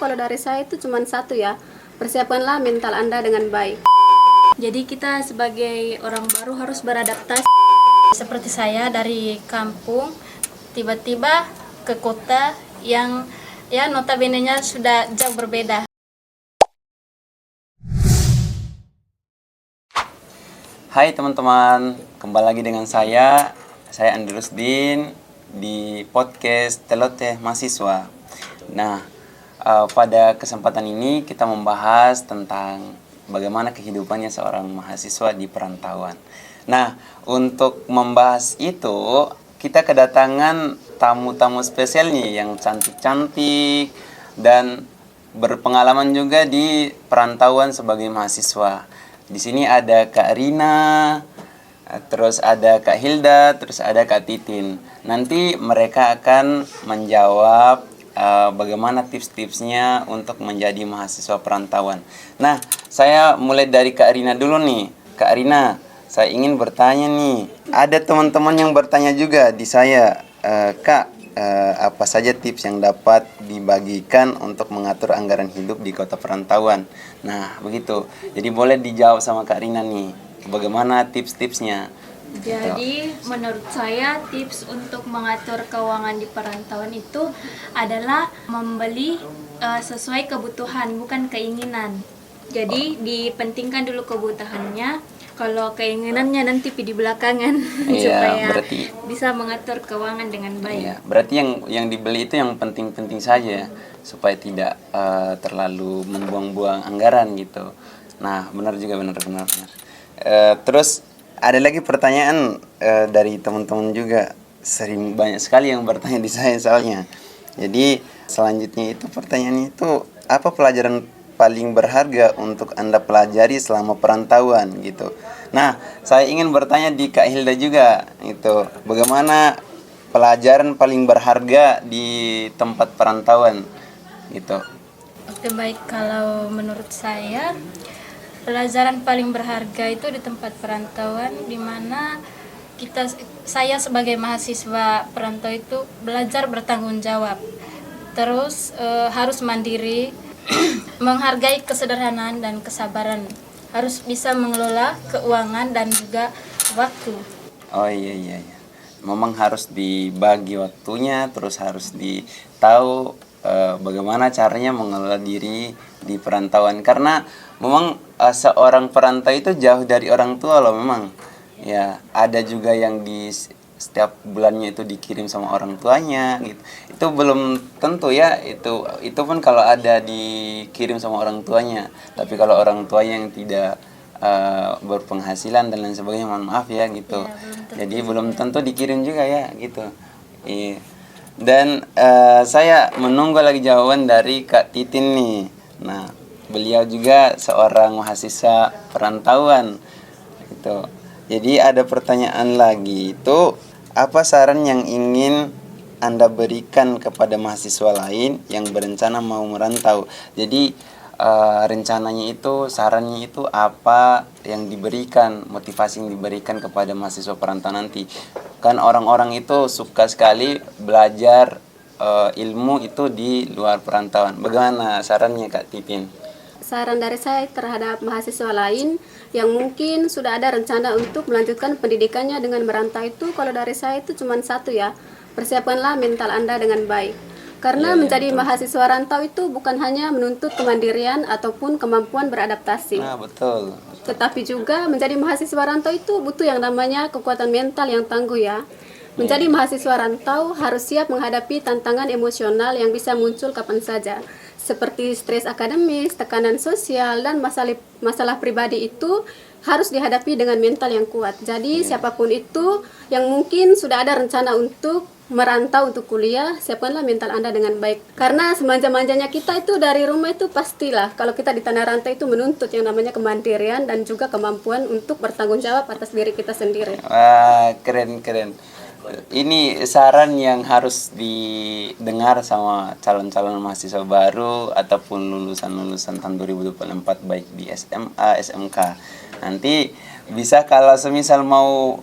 Kalau dari saya itu cuma satu ya, persiapkanlah mental Anda dengan baik. Jadi kita sebagai orang baru harus beradaptasi. Seperti saya dari kampung tiba-tiba ke kota yang ya notabene-nya sudah jauh berbeda. Hai teman-teman, kembali lagi dengan saya Andi Rusdin di podcast Teloteh Mahasiswa. Nah, pada kesempatan ini kita membahas tentang bagaimana kehidupannya seorang mahasiswa di perantauan. Nah, untuk membahas itu kita kedatangan tamu-tamu spesial nih yang cantik-cantik dan berpengalaman juga di perantauan sebagai mahasiswa. Di sini ada Kak Rina, terus ada Kak Hilda, terus ada Kak Titin. Nanti mereka akan menjawab bagaimana tips-tipsnya untuk menjadi mahasiswa perantauan. Nah, saya mulai dari Kak Rina dulu nih. Kak Rina, saya ingin bertanya nih. Ada teman-teman yang bertanya juga di saya, Kak, apa saja tips yang dapat dibagikan untuk mengatur anggaran hidup di kota perantauan? Nah, begitu. Jadi boleh dijawab sama Kak Rina nih. Bagaimana tips-tipsnya? Jadi menurut saya tips untuk mengatur keuangan di perantauan itu adalah membeli sesuai kebutuhan bukan keinginan. Jadi dipentingkan dulu kebutuhannya, kalau keinginannya nanti di belakangan. Supaya berarti bisa mengatur keuangan dengan baik. Iya, berarti yang dibeli itu yang penting-penting saja supaya tidak terlalu membuang-buang anggaran gitu. Nah, benar juga benar. Terus ada lagi pertanyaan dari teman-teman juga, banyak sekali yang bertanya di saya soalnya. Jadi selanjutnya itu pertanyaannya itu, apa pelajaran paling berharga untuk Anda pelajari selama perantauan gitu. Nah, saya ingin bertanya di Kak Hilda juga itu, bagaimana pelajaran paling berharga di tempat perantauan gitu. Oke, baik, kalau menurut saya pelajaran paling berharga itu di tempat perantauan, di mana saya sebagai mahasiswa perantau itu belajar bertanggung jawab, terus harus mandiri, menghargai kesederhanaan dan kesabaran, harus bisa mengelola keuangan dan juga waktu. Oh iya. Memang harus dibagi waktunya, terus harus ditahu bagaimana caranya mengelola diri di perantauan, karena memang seorang perantau itu jauh dari orang tua loh memang. Ya, ada juga yang di setiap bulannya itu dikirim sama orang tuanya gitu. Itu belum tentu ya, itu pun kalau ada dikirim sama orang tuanya. Tapi kalau orang tuanya yang tidak berpenghasilan dan lain sebagainya, mohon maaf ya gitu. Ya, Jadi belum tentu dikirim juga ya gitu. Iya. Dan saya menunggu lagi jawaban dari Kak Titin nih. Nah, beliau juga seorang mahasiswa perantauan gitu. Jadi ada pertanyaan lagi itu, apa saran yang ingin Anda berikan kepada mahasiswa lain yang berencana mau merantau? Jadi rencananya itu, sarannya itu apa yang diberikan, motivasi yang diberikan kepada mahasiswa perantau nanti. Kan orang-orang itu suka sekali belajar ilmu itu di luar perantauan. Bagaimana sarannya Kak Titin? Saran dari saya terhadap mahasiswa lain yang mungkin sudah ada rencana untuk melanjutkan pendidikannya dengan merantau itu, kalau dari saya itu cuma satu ya, persiapkanlah mental Anda dengan baik. Karena menjadi mahasiswa rantau itu bukan hanya menuntut kemandirian ataupun kemampuan beradaptasi. Nah, betul. Tetapi juga menjadi mahasiswa rantau itu butuh yang namanya kekuatan mental yang tangguh ya. Menjadi mahasiswa rantau harus siap menghadapi tantangan emosional yang bisa muncul kapan saja, seperti stres akademis, tekanan sosial, dan masalah pribadi itu harus dihadapi dengan mental yang kuat. Jadi siapapun itu yang mungkin sudah ada rencana untuk merantau untuk kuliah, siapkanlah mental Anda dengan baik. Karena semanja-manjanya kita itu dari rumah itu pastilah kalau kita di tanah rantau itu menuntut yang namanya kemandirian dan juga kemampuan untuk bertanggung jawab atas diri kita sendiri. Wah, keren. Ini saran yang harus didengar sama calon-calon mahasiswa baru ataupun lulusan-lulusan tahun 2024 baik di SMA, SMK. Nanti bisa kalau semisal mau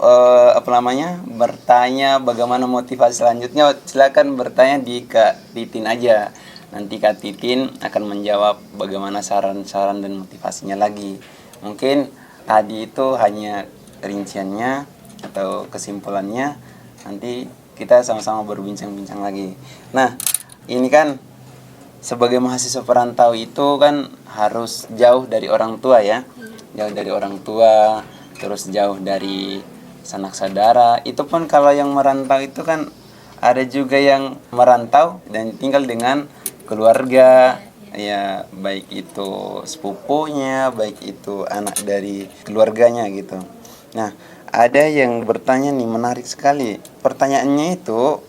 bertanya bagaimana motivasi selanjutnya, silakan bertanya di Kak Titin aja. nanti Kak Titin akan menjawab bagaimana saran-saran dan motivasinya lagi. Mungkin tadi itu hanya rinciannya atau kesimpulannya, nanti kita sama-sama berbincang-bincang lagi. Nah, ini kan sebagai mahasiswa perantau itu kan harus jauh dari orang tua ya. Jauh dari orang tua, terus jauh dari sanak saudara. Itu pun kalau yang merantau itu kan ada juga yang merantau dan tinggal dengan keluarga, ya baik itu sepupunya, baik itu anak dari keluarganya gitu. Nah, ada yang bertanya nih, menarik sekali. Pertanyaannya itu,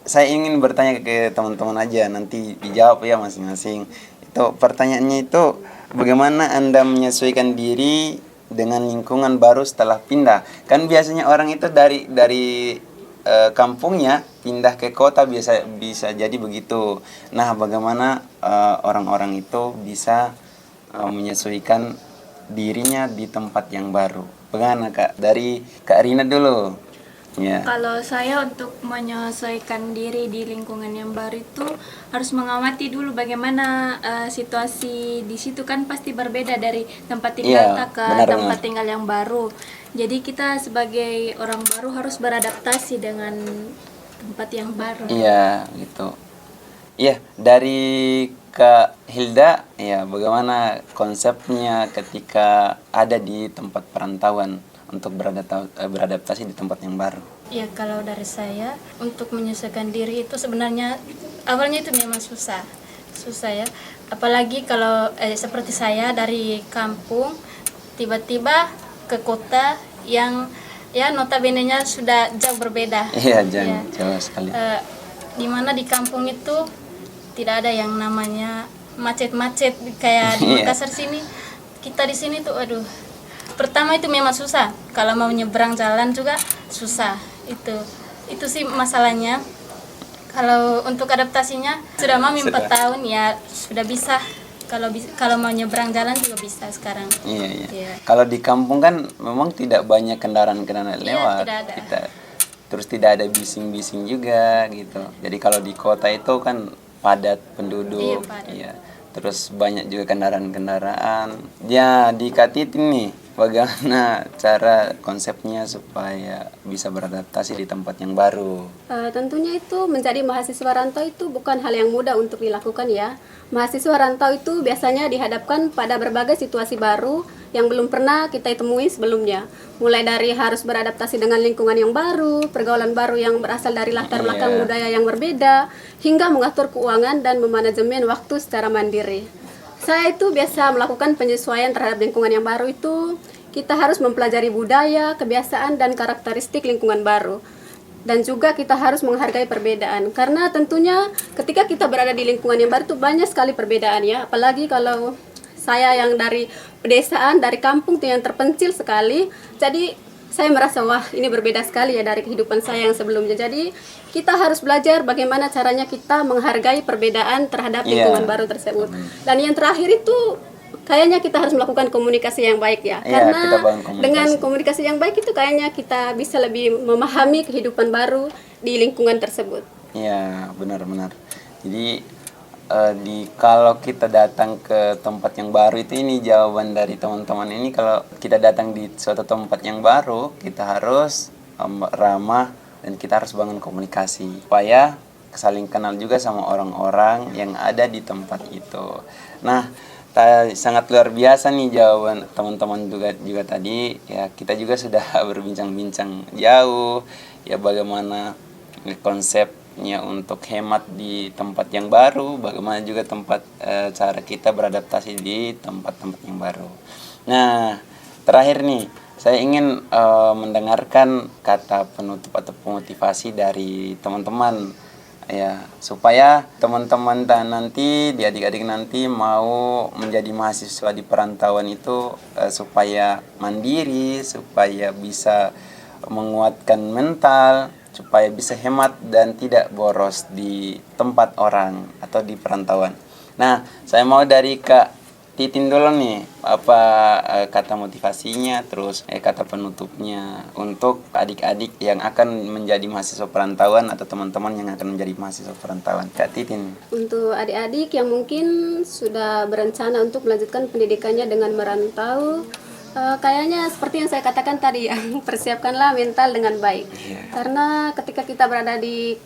saya ingin bertanya ke teman-teman aja, nanti dijawab ya masing-masing. Itu pertanyaannya itu, bagaimana Anda menyesuaikan diri dengan lingkungan baru setelah pindah? Kan biasanya orang itu dari kampungnya pindah ke kota bisa jadi begitu. Nah, bagaimana orang-orang itu bisa menyesuaikan dirinya di tempat yang baru? Bagaimana Kak? Dari Kak Rina dulu. Ya. Kalau saya untuk menyesuaikan diri di lingkungan yang baru itu harus mengamati dulu bagaimana situasi di situ, kan pasti berbeda dari tempat tinggal Iya, kita ke benar-benar. tempat tinggal yang baru. Jadi kita sebagai orang baru harus beradaptasi dengan tempat yang baru. Iya, gitu. Iya, dari Kak Hilda, ya bagaimana konsepnya ketika ada di tempat perantauan untuk beradaptasi di tempat yang baru? Ya, kalau dari saya untuk menyesuaikan diri itu sebenarnya awalnya itu memang susah ya. Apalagi kalau seperti saya dari kampung tiba-tiba ke kota yang ya notabene-nya sudah jauh berbeda. Iya, Ya. jauh sekali. Di mana di kampung itu tidak ada yang namanya macet-macet kayak di Iya. Makassar sini. Kita di sini tuh aduh. Pertama itu memang susah. Kalau mau nyebrang jalan juga susah. Itu sih masalahnya. Kalau untuk adaptasinya sudah mami 4 tahun ya sudah bisa. Kalau mau nyebrang jalan juga bisa sekarang. Iya. Iya. Kalau di kampung kan memang tidak banyak kendaraan-kendaraan Iya, lewat. tidak ada. Terus tidak ada bising-bising juga gitu. Jadi kalau di kota itu kan padat penduduk. Iya, padat. Iya. Terus banyak juga kendaraan-kendaraan. Ya, di Katitin nih, bagaimana cara konsepnya supaya bisa beradaptasi di tempat yang baru? Tentunya itu menjadi mahasiswa rantau itu bukan hal yang mudah untuk dilakukan ya. Mahasiswa rantau itu biasanya dihadapkan pada berbagai situasi baru yang belum pernah kita temui sebelumnya. Mulai dari harus beradaptasi dengan lingkungan yang baru, pergaulan baru yang berasal dari latar belakang budaya yang berbeda, hingga mengatur keuangan dan memanajemen waktu secara mandiri. Saya itu biasa melakukan penyesuaian terhadap lingkungan yang baru itu. Kita harus mempelajari budaya, kebiasaan, dan karakteristik lingkungan baru. Dan juga kita harus menghargai perbedaan. Karena tentunya ketika kita berada di lingkungan yang baru itu banyak sekali perbedaan ya. Apalagi kalau saya yang dari pedesaan, dari kampung tuh yang terpencil sekali. Jadi saya merasa wah ini berbeda sekali ya dari kehidupan saya yang sebelumnya. Jadi kita harus belajar bagaimana caranya kita menghargai perbedaan terhadap lingkungan baru tersebut. Dan yang terakhir itu kayaknya kita harus melakukan komunikasi yang baik ya. Iya, kita Karena bangun komunikasi. dengan komunikasi yang baik itu kayaknya kita bisa lebih memahami kehidupan baru di lingkungan tersebut. Iya, benar-benar. Jadi kalau kita datang ke tempat yang baru itu, ini jawaban dari teman-teman ini, kalau kita datang di suatu tempat yang baru, kita harus ramah dan kita harus bangun komunikasi supaya saling kenal juga sama orang-orang yang ada di tempat itu. Nah, sangat luar biasa nih jawaban teman-teman juga tadi ya. Kita juga sudah berbincang-bincang jauh ya bagaimana konsepnya untuk hemat di tempat yang baru, bagaimana juga cara kita beradaptasi di tempat-tempat yang baru. Nah, terakhir nih saya ingin mendengarkan kata penutup atau pemotivasi dari teman-teman ya, supaya teman-teman nanti, di adik-adik nanti mau menjadi mahasiswa di perantauan itu supaya mandiri, supaya bisa menguatkan mental, supaya bisa hemat dan tidak boros di tempat orang atau di perantauan. Nah, saya mau dari Kak Titin dulu nih, apa kata motivasinya, terus kata penutupnya untuk adik-adik yang akan menjadi mahasiswa perantauan atau teman-teman yang akan menjadi mahasiswa perantauan. Kak Titin. Untuk adik-adik yang mungkin sudah berencana untuk melanjutkan pendidikannya dengan merantau, kayaknya seperti yang saya katakan tadi ya, persiapkanlah mental dengan baik. Karena ketika kita berada di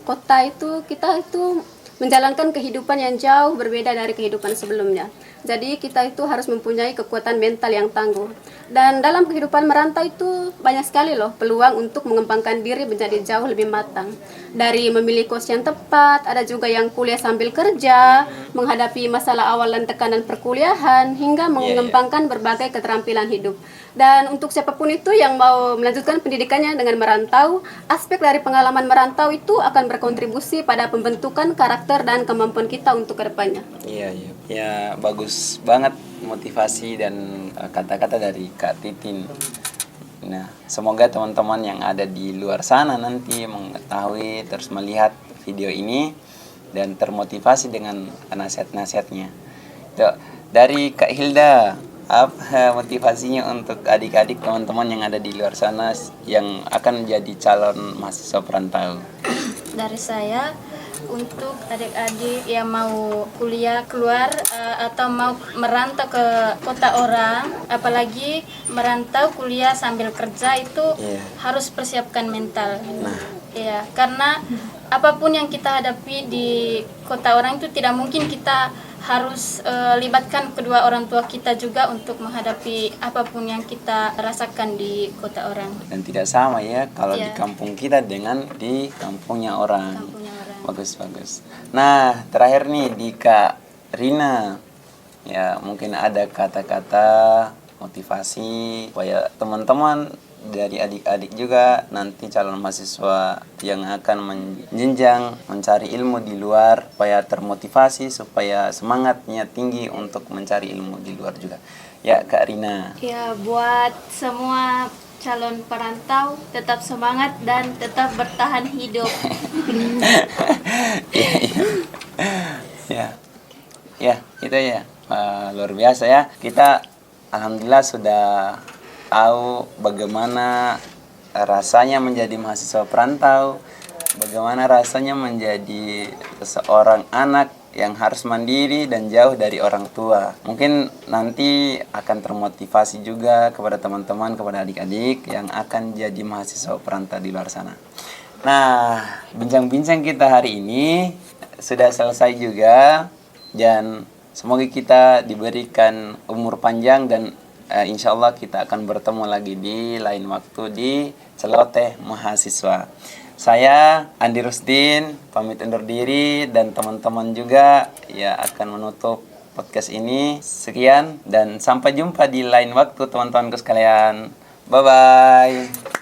kota itu, kita itu menjalankan kehidupan yang jauh berbeda dari kehidupan sebelumnya. Jadi kita itu harus mempunyai kekuatan mental yang tangguh. Dan dalam kehidupan merantau itu banyak sekali loh peluang untuk mengembangkan diri menjadi jauh lebih matang. Dari memilih kos yang tepat, ada juga yang kuliah sambil kerja, menghadapi masalah awal dan tekanan perkuliahan, hingga mengembangkan berbagai keterampilan hidup. Dan untuk siapapun itu yang mau melanjutkan pendidikannya dengan merantau, aspek dari pengalaman merantau itu akan berkontribusi pada pembentukan karakter dan kemampuan kita untuk kedepannya. Iya. Ya, bagus banget motivasi dan kata-kata dari Kak Titin. Nah, semoga teman-teman yang ada di luar sana nanti mengetahui terus melihat video ini dan termotivasi dengan nasihat-nasihatnya. Dari Kak Hilda, apa motivasinya untuk adik-adik teman-teman yang ada di luar sana yang akan menjadi calon mahasiswa perantau? Dari saya, untuk adik-adik yang mau kuliah keluar atau mau merantau ke kota orang, apalagi merantau kuliah sambil kerja itu harus persiapkan mental. Ya, karena apapun yang kita hadapi di kota orang itu tidak mungkin kita harus libatkan kedua orang tua kita juga untuk menghadapi apapun yang kita rasakan di kota orang. Dan tidak sama ya kalau di kampung kita dengan di kampungnya orang. Bagus. Nah, terakhir nih di Kak Rina. Ya, mungkin ada kata-kata motivasi supaya teman-teman dari adik-adik juga nanti calon mahasiswa yang akan menjenjang mencari ilmu di luar supaya termotivasi, supaya semangatnya tinggi untuk mencari ilmu di luar juga. Ya, Kak Rina. Ya, buat semua calon perantau tetap semangat dan tetap bertahan hidup. Ya, itu ya. Luar biasa ya. Kita alhamdulillah sudah tahu bagaimana rasanya menjadi mahasiswa perantau, bagaimana rasanya menjadi seorang anak yang harus mandiri dan jauh dari orang tua. Mungkin nanti akan termotivasi juga kepada teman-teman, kepada adik-adik yang akan jadi mahasiswa perantau di luar sana. Nah, bincang-bincang kita hari ini sudah selesai juga, dan semoga kita diberikan umur panjang dan insya Allah kita akan bertemu lagi di lain waktu di Celoteh Mahasiswa. Saya Andi Rusdin pamit undur diri, dan teman-teman juga ya akan menutup podcast ini. Sekian dan sampai jumpa di lain waktu teman-temanku sekalian. Bye bye.